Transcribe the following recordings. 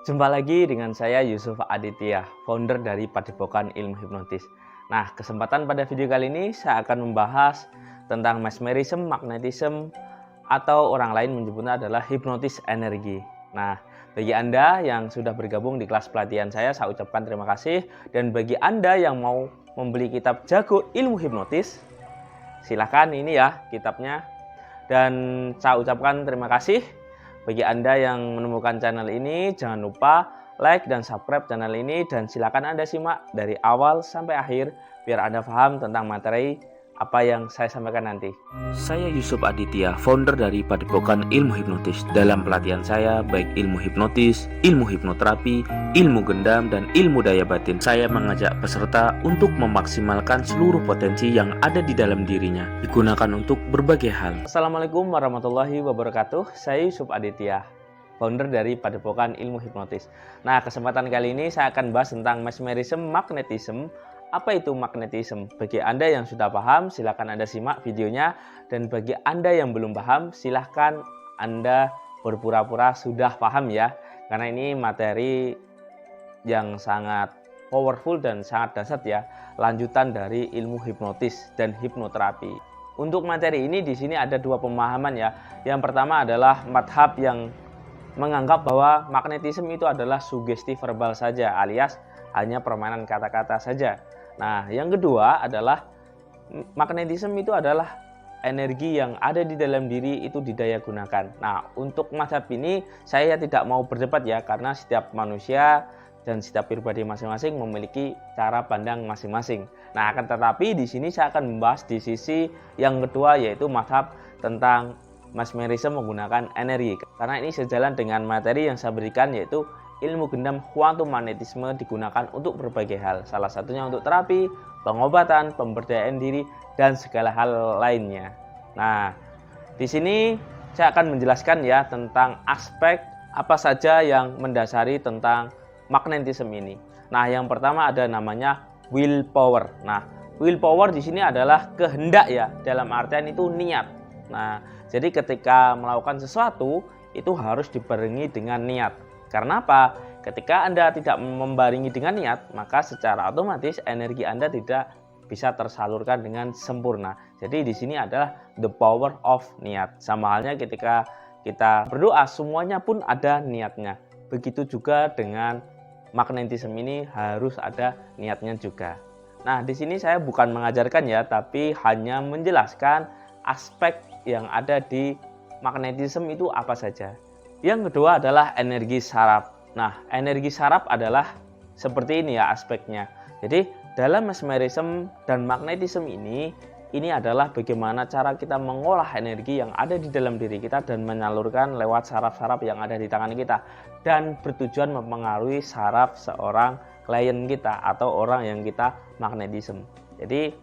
Jumpa lagi dengan saya Yusuf Aditya, founder dari Padepokan Ilmu Hipnotis. Nah, kesempatan pada video kali ini saya akan membahas tentang mesmerism, magnetism, atau orang lain menyebutnya adalah hipnotis energi. Nah, bagi Anda yang sudah bergabung di kelas pelatihan saya ucapkan terima kasih. Dan bagi Anda yang mau membeli kitab Jago Ilmu Hipnotis, silahkan ini ya kitabnya. Dan saya ucapkan terima kasih. Bagi Anda yang menemukan channel ini, jangan lupa like dan subscribe channel ini. Dan silakan Anda simak dari awal sampai akhir biar Anda paham tentang materi apa yang saya sampaikan nanti. Saya Yusuf Aditya, founder dari Padepokan Ilmu Hipnotis. Dalam pelatihan saya, baik ilmu hipnotis, ilmu hipnoterapi, ilmu gendam, dan ilmu daya batin, saya mengajak peserta untuk memaksimalkan seluruh potensi yang ada di dalam dirinya, digunakan untuk berbagai hal. Assalamualaikum warahmatullahi wabarakatuh. Saya Yusuf Aditya, founder dari Padepokan Ilmu Hipnotis. Nah, kesempatan kali ini saya akan bahas tentang mesmerism, magnetism. Apa itu magnetism? Bagi Anda yang sudah paham, silahkan Anda simak videonya. Dan bagi Anda yang belum paham, silahkan Anda berpura-pura sudah paham ya. Karena ini materi yang sangat powerful dan sangat dahsyat ya. Lanjutan dari ilmu hipnotis dan hipnoterapi. Untuk materi ini di sini ada dua pemahaman ya. Yang pertama adalah madhab yang menganggap bahwa magnetism itu adalah sugesti verbal saja, alias hanya permainan kata-kata saja. Nah, yang kedua adalah magnetism itu adalah energi yang ada di dalam diri itu didaya gunakan. Nah, untuk mazhab ini saya tidak mau berdebat ya, karena setiap manusia dan setiap pribadi masing-masing memiliki cara pandang masing-masing. Nah, akan tetapi di sini saya akan membahas di sisi yang kedua, yaitu mazhab tentang mesmerism menggunakan energi. Karena ini sejalan dengan materi yang saya berikan, yaitu ilmu gendam kuantum magnetisme digunakan untuk berbagai hal. Salah satunya untuk terapi, pengobatan, pemberdayaan diri, dan segala hal lainnya. Nah, di sini saya akan menjelaskan ya tentang aspek apa saja yang mendasari tentang magnetisme ini. Nah, yang pertama ada namanya willpower. Nah, willpower di sini adalah kehendak ya, dalam artian itu niat. Nah, jadi ketika melakukan sesuatu itu harus dibarengi dengan niat. Karena apa? Ketika Anda tidak membarengi dengan niat, maka secara otomatis energi Anda tidak bisa tersalurkan dengan sempurna. Jadi di sini adalah the power of niat. Sama halnya ketika kita berdoa, semuanya pun ada niatnya. Begitu juga dengan magnetisme ini harus ada niatnya juga. Nah, di sini saya bukan mengajarkan ya, tapi hanya menjelaskan aspek yang ada di magnetisme itu apa saja. Yang kedua adalah energi saraf. Nah, energi saraf adalah seperti ini ya aspeknya. Jadi dalam mesmerism dan magnetism ini adalah bagaimana cara kita mengolah energi yang ada di dalam diri kita dan menyalurkan lewat saraf-saraf yang ada di tangan kita, dan bertujuan mempengaruhi saraf seorang klien kita atau orang yang kita magnetism. Jadi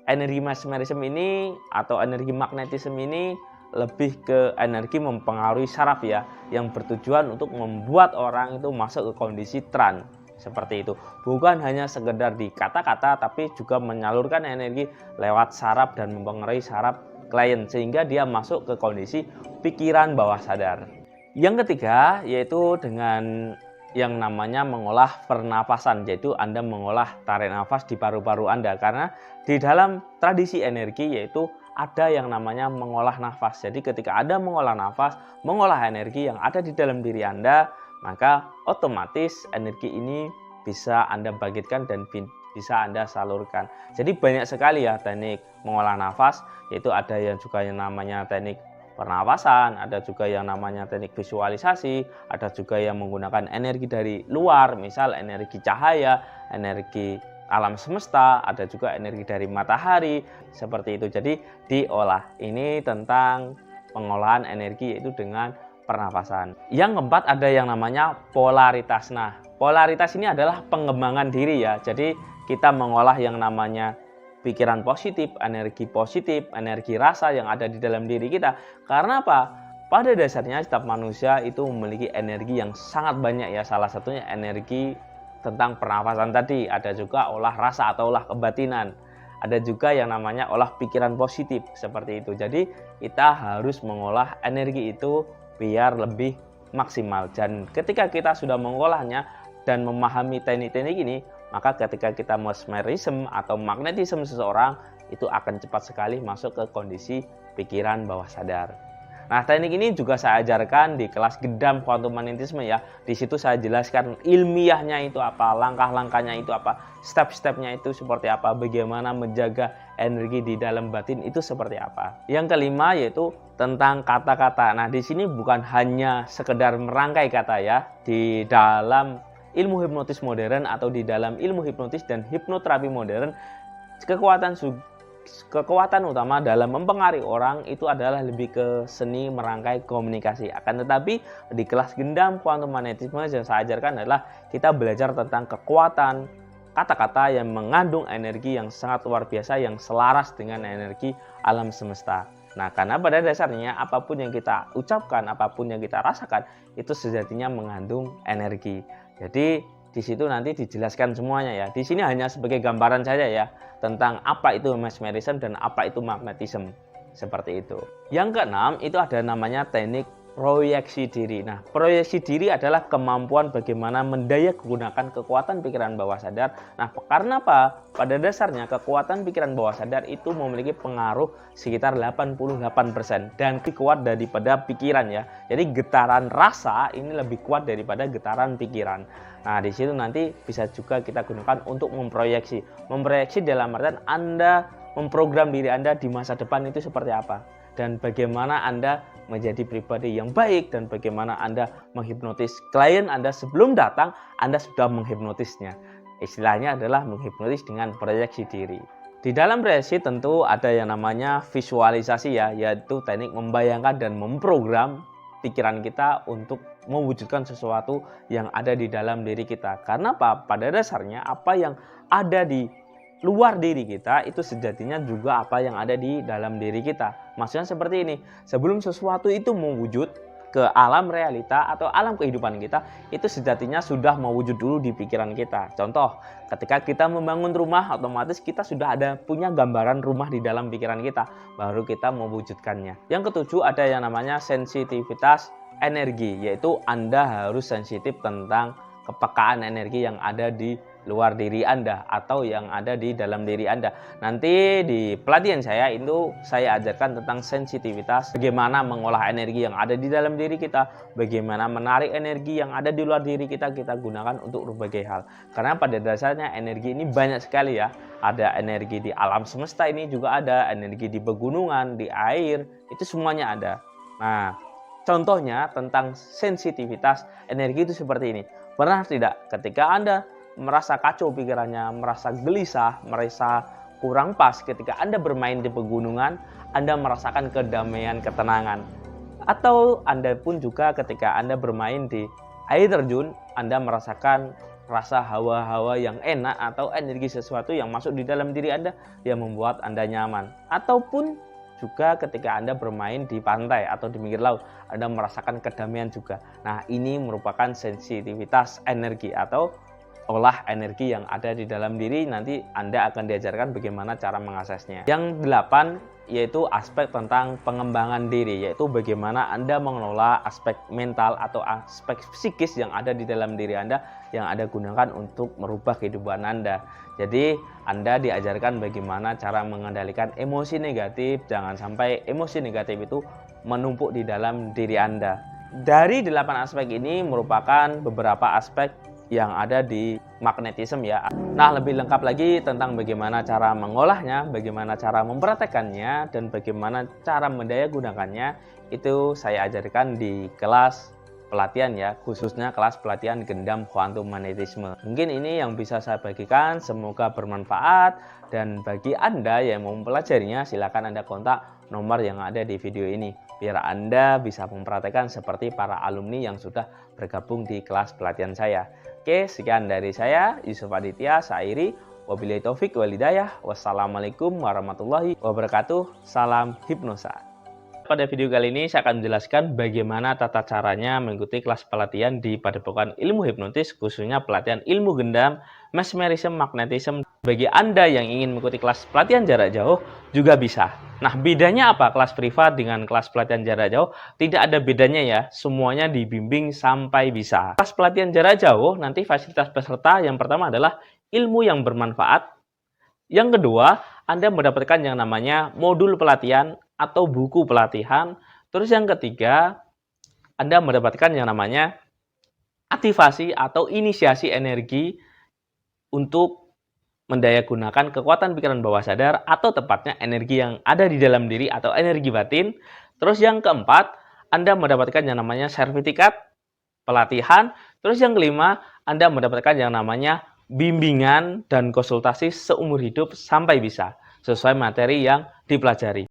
energi mesmerism ini atau energi magnetism ini lebih ke energi mempengaruhi saraf ya, yang bertujuan untuk membuat orang itu masuk ke kondisi trance seperti itu. Bukan hanya sekedar di kata-kata, tapi juga menyalurkan energi lewat saraf dan mempengaruhi saraf klien sehingga dia masuk ke kondisi pikiran bawah sadar. Yang ketiga yaitu dengan yang namanya mengolah pernapasan, yaitu Anda mengolah tarik nafas di paru-paru Anda, karena di dalam tradisi energi yaitu ada yang namanya mengolah nafas. Jadi ketika Anda mengolah nafas, mengolah energi yang ada di dalam diri Anda, maka otomatis energi ini bisa Anda bangkitkan dan bisa Anda salurkan. Jadi banyak sekali ya teknik mengolah nafas, yaitu ada yang juga yang namanya teknik pernapasan, ada juga yang namanya teknik visualisasi, ada juga yang menggunakan energi dari luar, misal energi cahaya, energi alam semesta, ada juga energi dari matahari, seperti itu. Jadi diolah. Ini tentang pengolahan energi yaitu dengan pernapasan. Yang keempat ada yang namanya polaritas. Nah, polaritas ini adalah pengembangan diri ya. Jadi kita mengolah yang namanya pikiran positif, energi rasa yang ada di dalam diri kita. Karena apa? Pada dasarnya setiap manusia itu memiliki energi yang sangat banyak ya. Salah satunya energi tentang pernafasan tadi, ada juga olah rasa atau olah kebatinan, ada juga yang namanya olah pikiran positif seperti itu. Jadi kita harus mengolah energi itu biar lebih maksimal. Dan ketika kita sudah mengolahnya dan memahami teknik-teknik ini, maka ketika kita mesmerism atau magnetism seseorang, itu akan cepat sekali masuk ke kondisi pikiran bawah sadar. Nah, teknik ini juga saya ajarkan di kelas Gendam Quantum Magnetisme ya. Di situ saya jelaskan ilmiahnya itu apa, langkah-langkahnya itu apa, step-stepnya itu seperti apa, bagaimana menjaga energi di dalam batin itu seperti apa. Yang kelima yaitu tentang kata-kata. Nah, di sini bukan hanya sekedar merangkai kata ya. Di dalam ilmu hipnotis modern atau di dalam ilmu hipnotis dan hipnoterapi modern, kekuatan utama dalam mempengaruhi orang itu adalah lebih ke seni merangkai komunikasi. Akan tetapi di kelas Gendam Quantum Magnetisme yang saya ajarkan adalah kita belajar tentang kekuatan kata-kata yang mengandung energi yang sangat luar biasa, yang selaras dengan energi alam semesta. Nah, karena pada dasarnya apapun yang kita ucapkan, apapun yang kita rasakan, itu sejatinya mengandung energi. Jadi di situ nanti dijelaskan semuanya ya. Di sini hanya sebagai gambaran saja ya tentang apa itu mesmerism dan apa itu magnetism. Seperti itu. Yang keenam itu ada namanya teknik proyeksi diri. Nah, proyeksi diri adalah kemampuan bagaimana mendayagunakan kekuatan pikiran bawah sadar. Nah, karena apa? Pada dasarnya kekuatan pikiran bawah sadar itu memiliki pengaruh sekitar 88% dan lebih kuat daripada pikiran ya. Jadi getaran rasa ini lebih kuat daripada getaran pikiran. Nah, di situ nanti bisa juga kita gunakan untuk memproyeksi. Memproyeksi dalam artian Anda memprogram diri Anda di masa depan itu seperti apa. Dan bagaimana Anda menjadi pribadi yang baik dan bagaimana Anda menghipnotis klien Anda sebelum datang, Anda sudah menghipnotisnya. Istilahnya adalah menghipnotis dengan proyeksi diri. Di dalam proyeksi tentu ada yang namanya visualisasi ya, yaitu teknik membayangkan dan memprogram pikiran kita untuk mewujudkan sesuatu yang ada di dalam diri kita. Karena apa? Pada dasarnya apa yang ada di luar diri kita itu sejatinya juga apa yang ada di dalam diri kita. Maksudnya seperti ini, sebelum sesuatu itu mewujud ke alam realita atau alam kehidupan kita, itu sejatinya sudah mewujud dulu di pikiran kita. Contoh, ketika kita membangun rumah, otomatis kita sudah ada punya gambaran rumah di dalam pikiran kita, baru kita mewujudkannya. Yang ketujuh ada yang namanya sensitivitas energi, yaitu Anda harus sensitif tentang kepekaan energi yang ada di luar diri Anda atau yang ada di dalam diri Anda. Nanti di pelatihan saya itu saya ajarkan tentang sensitivitas, bagaimana mengolah energi yang ada di dalam diri kita, bagaimana menarik energi yang ada di luar diri kita gunakan untuk berbagai hal. Karena pada dasarnya energi ini banyak sekali ya. Ada energi di alam semesta ini juga ada, energi di pegunungan, di air, itu semuanya ada. Nah, contohnya tentang sensitivitas energi itu seperti ini. Pernah tidak ketika Anda merasa kacau pikirannya, merasa gelisah, merasa kurang pas ketika Anda bermain di pegunungan, Anda merasakan kedamaian, ketenangan. Atau Anda pun juga ketika Anda bermain di air terjun, Anda merasakan rasa hawa-hawa yang enak atau energi sesuatu yang masuk di dalam diri Anda yang membuat Anda nyaman. Ataupun juga ketika Anda bermain di pantai atau di pinggir laut, Anda merasakan kedamaian juga. Nah, ini merupakan sensitivitas energi atau olah energi yang ada di dalam diri. Nanti Anda akan diajarkan bagaimana cara mengaksesnya. Yang 8 yaitu aspek tentang pengembangan diri, yaitu bagaimana Anda mengelola aspek mental atau aspek psikis yang ada di dalam diri Anda yang Anda gunakan untuk merubah kehidupan Anda. Jadi Anda diajarkan bagaimana cara mengendalikan emosi negatif, jangan sampai emosi negatif itu menumpuk di dalam diri Anda. Dari 8 aspek ini merupakan beberapa aspek yang ada di magnetism ya. Nah, lebih lengkap lagi tentang bagaimana cara mengolahnya, bagaimana cara mempraktekannya, dan bagaimana cara mendayagunakannya, itu saya ajarkan di kelas pelatihan ya, khususnya kelas pelatihan Gendam Quantum Magnetisme. Mungkin ini yang bisa saya bagikan, semoga bermanfaat, dan bagi Anda yang mau mempelajarinya silakan Anda kontak nomor yang ada di video ini biar Anda bisa mempraktekkan seperti para alumni yang sudah bergabung di kelas pelatihan saya. Oke, sekian dari saya, Yusuf Aditya Sairi. Wabillahi taufik wal hidayah. Wassalamualaikum warahmatullahi wabarakatuh. Salam hipnosa. Pada video kali ini saya akan menjelaskan bagaimana tata caranya mengikuti kelas pelatihan di Padepokan Ilmu Hipnotis, khususnya pelatihan ilmu gendam, mesmerism, magnetism, Bagi Anda yang ingin mengikuti kelas pelatihan jarak jauh juga bisa. Nah, bedanya apa kelas privat dengan kelas pelatihan jarak jauh? Tidak ada bedanya ya, semuanya dibimbing sampai bisa. Kelas pelatihan jarak jauh nanti fasilitas peserta yang pertama adalah ilmu yang bermanfaat. Yang kedua, Anda mendapatkan yang namanya modul pelatihan atau buku pelatihan. Terus yang ketiga, Anda mendapatkan yang namanya aktivasi atau inisiasi energi untuk mendayagunakan kekuatan pikiran bawah sadar atau tepatnya energi yang ada di dalam diri atau energi batin. Terus yang keempat, Anda mendapatkan yang namanya sertifikat pelatihan. Terus yang kelima, Anda mendapatkan yang namanya bimbingan dan konsultasi seumur hidup sampai bisa sesuai materi yang dipelajari.